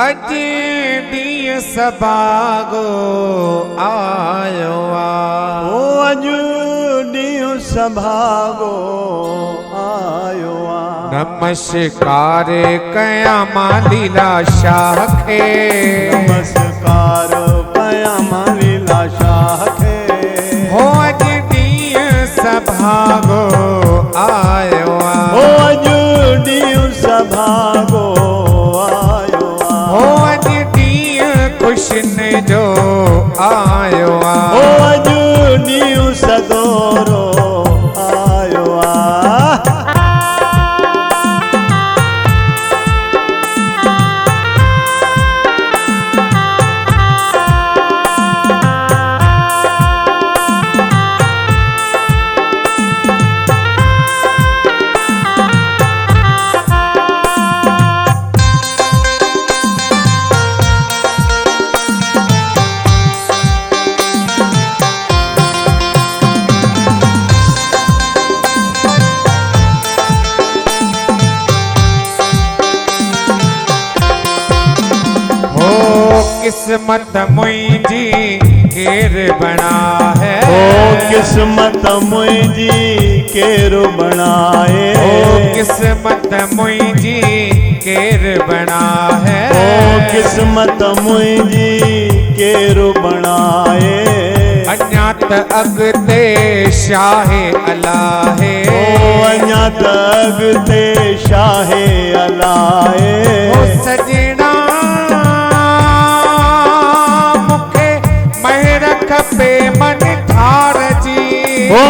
अज ॾींहुं सभागो आयो आ। ओ अज ॾींहुं सभागो आयो आ। नमस्कार कयां मां लीला शाह खे। नमस्कार कयां मां लीला शाह खे। हो अज ॾींहुं सभागो आयो आ। ओ अज ॾींहुं सभागो आयो आ। हो अज ॾींहुं खुशियुनि जो आयो आ। ओ अज ॾींहुं सदोरो आयो आ। किस्मत मुंहिंजी केर बणा है। ओ किस्मत मुंहिंजी केर बणाए। ओ किस्मत मुंहिंजी केर बणा है। ओ किस्मत मुंहिंजी केर बणाए। अञा त अॻिते शाहे अलाहे। ओ अञा त अॻिते शाहे अलाहे। ओ सजना मूंखे महर खपे मन ठार जी। ओ